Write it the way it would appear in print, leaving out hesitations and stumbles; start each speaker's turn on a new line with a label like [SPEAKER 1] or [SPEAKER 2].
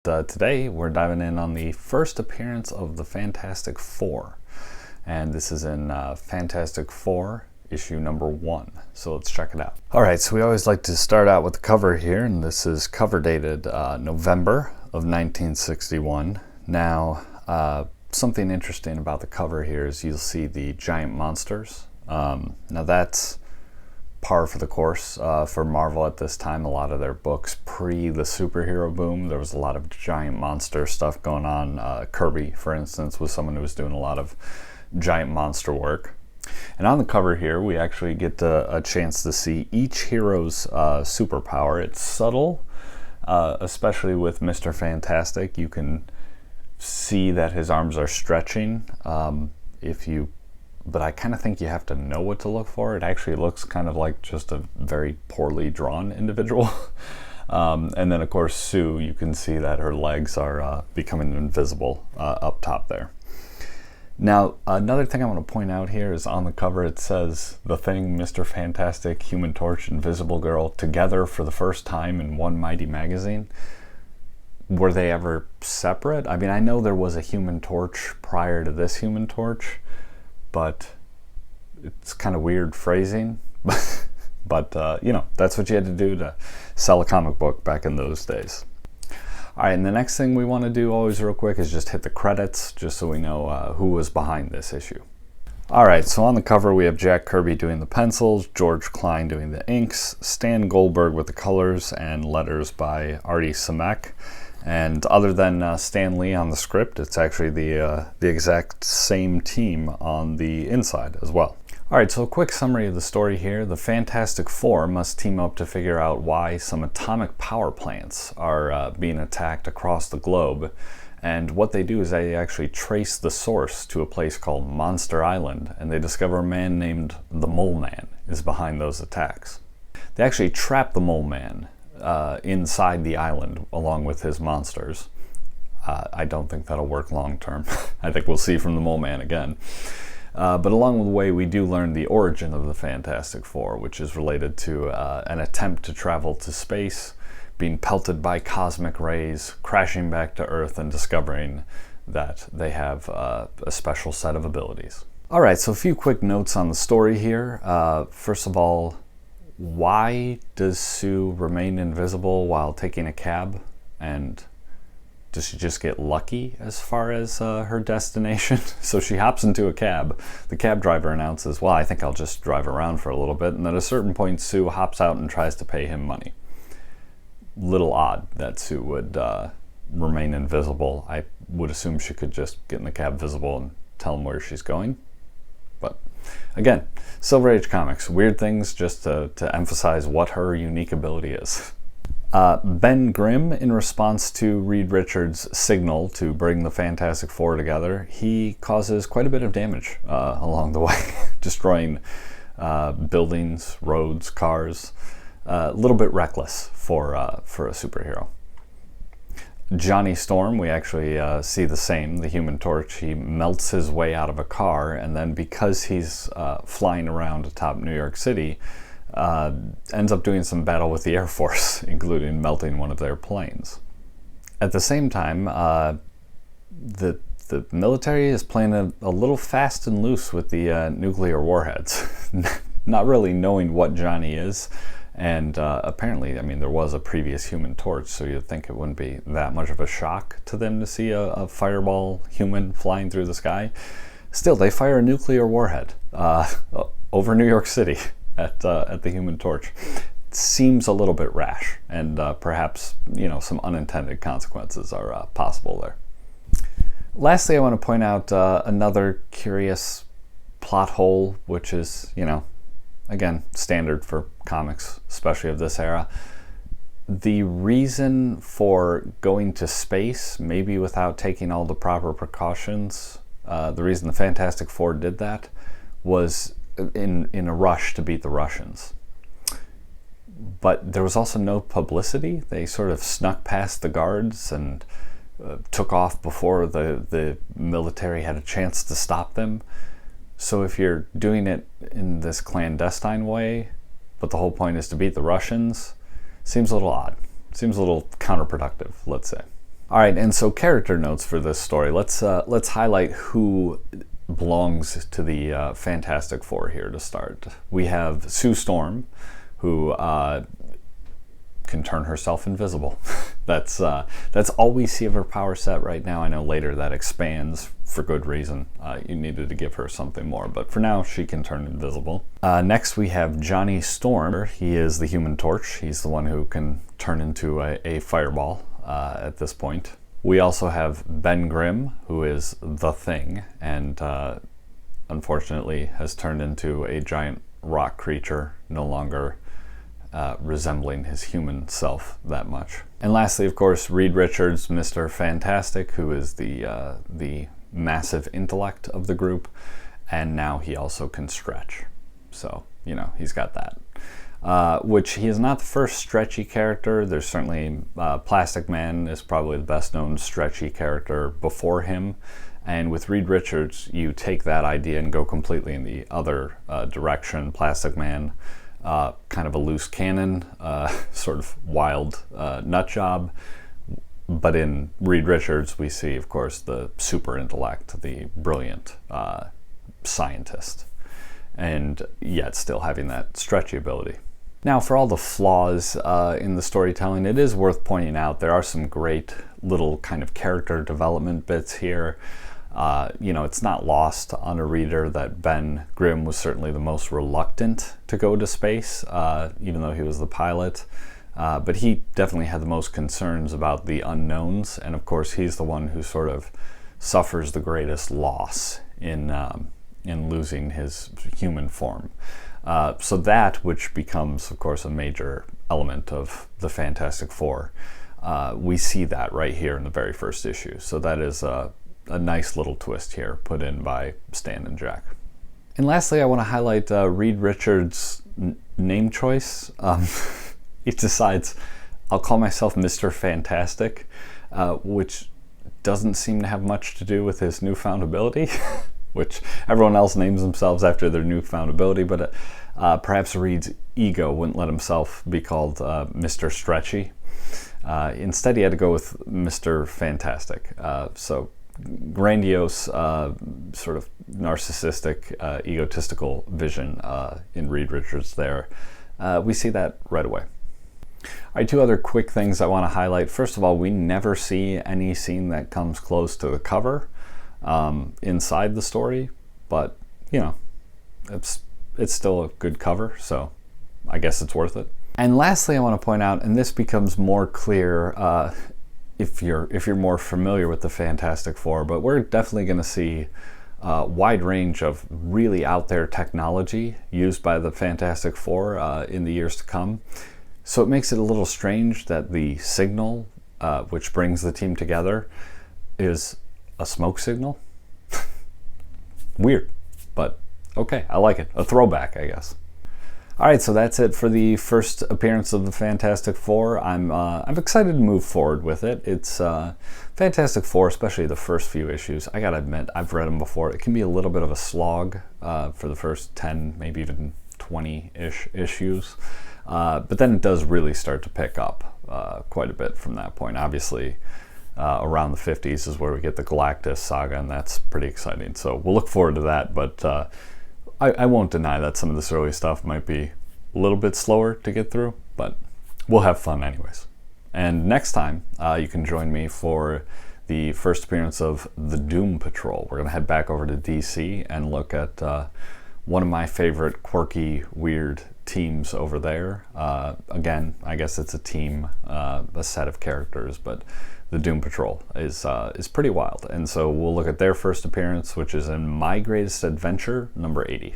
[SPEAKER 1] Today we're diving in on the first appearance of the Fantastic Four, and this is in Fantastic Four issue number 1. So let's check it out. All right, so we always like to start out with the cover here, and this is cover dated November of 1961. Now, something interesting about the cover here is you'll see the giant monsters. Now that's par for the course for Marvel at this time. A lot of their books pre the superhero boom, there was a lot of giant monster stuff going on. Kirby, for instance, was someone who was doing a lot of giant monster work. And on the cover here, we actually get a chance to see each hero's superpower. It's subtle, especially with Mr. Fantastic. You can see that his arms are stretching. But I kind of think you have to know what to look for. It actually looks kind of like just a very poorly drawn individual. And then, of course, Sue, you can see that her legs are becoming invisible up top there. Now, another thing I want to point out here is on the cover it says The Thing, Mr. Fantastic, Human Torch, Invisible Girl together for the first time in one mighty magazine. Were they ever separate? I mean, I know there was a Human Torch prior to this Human Torch, but it's kind of weird phrasing. But you know, that's what you had to do to sell a comic book back in those days. All right, and the next thing we want to do always real quick is just hit the credits, just so we know who was behind this issue. All right, so on the cover we have Jack Kirby doing the pencils, George Klein doing the inks, Stan Goldberg with the colors, and letters by Artie Simek. And other than Stan Lee on the script, it's actually the exact same team on the inside as well. All right, so a quick summary of the story here. The Fantastic Four must team up to figure out why some atomic power plants are being attacked across the globe. And what they do is they actually trace the source to a place called Monster Island, and they discover a man named the Mole Man is behind those attacks. They actually trap the Mole Man inside the island along with his monsters. I don't think that'll work long term. I think we'll see from the Mole Man again. But along the way, we do learn the origin of the Fantastic Four, which is related to an attempt to travel to space, being pelted by cosmic rays, crashing back to Earth, and discovering that they have a special set of abilities. All right, so a few quick notes on the story here. First of all, why does Sue remain invisible while taking a cab? And does she just get lucky as far as her destination? So she hops into a cab. The cab driver announces, well, I think I'll just drive around for a little bit. And at a certain point, Sue hops out and tries to pay him money. Little odd that Sue would remain invisible. I would assume she could just get in the cab visible and tell him where she's going. But again, Silver Age comics, weird things just to emphasize what her unique ability is. Ben Grimm, in response to Reed Richards' signal to bring the Fantastic Four together, he causes quite a bit of damage along the way, destroying buildings, roads, cars. A little bit reckless for a superhero. Johnny Storm, we actually see the same, the Human Torch. He melts his way out of a car, and then because he's flying around atop New York City, ends up doing some battle with the Air Force, including melting one of their planes. At the same time, the military is playing a little fast and loose with the nuclear warheads, not really knowing what Johnny is. And apparently, I mean, there was a previous Human Torch, so you'd think it wouldn't be that much of a shock to them to see a fireball human flying through the sky. Still, they fire a nuclear warhead over New York City at the Human Torch. It seems a little bit rash, and perhaps, you know, some unintended consequences are possible there. Lastly, I want to point out another curious plot hole, which is, you know, again, standard for comics, especially of this era. The reason for going to space, maybe without taking all the proper precautions, the reason the Fantastic Four did that was in a rush to beat the Russians. But there was also no publicity. They sort of snuck past the guards and took off before the military had a chance to stop them. So if you're doing it in this clandestine way, but the whole point is to beat the Russians, seems a little odd. Seems a little counterproductive, let's say. All right, and so character notes for this story. Let's highlight who belongs to the Fantastic Four here to start. We have Sue Storm, who can turn herself invisible. That's all we see of her power set right now. I know later that expands for good reason. You needed to give her something more, but for now she can turn invisible. Next we have Johnny Storm. He is the Human Torch. He's the one who can turn into a fireball at this point. We also have Ben Grimm, who is the Thing, and unfortunately has turned into a giant rock creature, no longer resembling his human self that much. And lastly, of course, Reed Richards, Mr. Fantastic, who is the massive intellect of the group, and now he also can stretch. So, you know, he's got that. Which he is not the first stretchy character. There's certainly Plastic Man is probably the best known stretchy character before him. And with Reed Richards, you take that idea and go completely in the other direction. Plastic Man, kind of a loose cannon, sort of wild nut job. But in Reed Richards, we see, of course, the super intellect, the brilliant scientist, and yet still having that stretchy ability. Now, for all the flaws in the storytelling, it is worth pointing out there are some great little kind of character development bits here. You know, it's not lost on a reader that Ben Grimm was certainly the most reluctant to go to space, even though he was the pilot. But he definitely had the most concerns about the unknowns, and of course he's the one who sort of suffers the greatest loss in losing his human form. So that, which becomes, of course, a major element of the Fantastic Four, we see that right here in the very first issue. So that is a nice little twist here put in by Stan and Jack. And lastly, I want to highlight Reed Richards' name choice. He decides, I'll call myself Mr. Fantastic, which doesn't seem to have much to do with his newfound ability, which everyone else names themselves after their newfound ability, but perhaps Reed's ego wouldn't let himself be called Mr. Stretchy. Instead, he had to go with Mr. Fantastic. So grandiose, sort of narcissistic, egotistical vision in Reed Richards there. We see that right away. All right, two other quick things I want to highlight. First of all, we never see any scene that comes close to the cover inside the story, but you know, it's still a good cover, so I guess it's worth it. And lastly, I want to point out, and this becomes more clear if you're more familiar with the Fantastic Four, but we're definitely going to see a wide range of really out there technology used by the Fantastic Four in the years to come. So it makes it a little strange that the signal, which brings the team together, is a smoke signal. Weird, but okay, I like it. A throwback, I guess. All right, so that's it for the first appearance of the Fantastic Four. I'm excited to move forward with it. It's Fantastic Four, especially the first few issues. I gotta admit, I've read them before. It can be a little bit of a slog for the first 10, maybe even 20-ish issues. But then it does really start to pick up quite a bit from that point. Obviously, around the 50s is where we get the Galactus saga, and that's pretty exciting. So we'll look forward to that, but I won't deny that some of this early stuff might be a little bit slower to get through, but we'll have fun anyways. And next time, you can join me for the first appearance of the Doom Patrol. We're going to head back over to DC and look at one of my favorite quirky, weird teams over there. Again, I guess it's a team, a set of characters, but the Doom Patrol is pretty wild. And so we'll look at their first appearance, which is in My Greatest Adventure, number 80.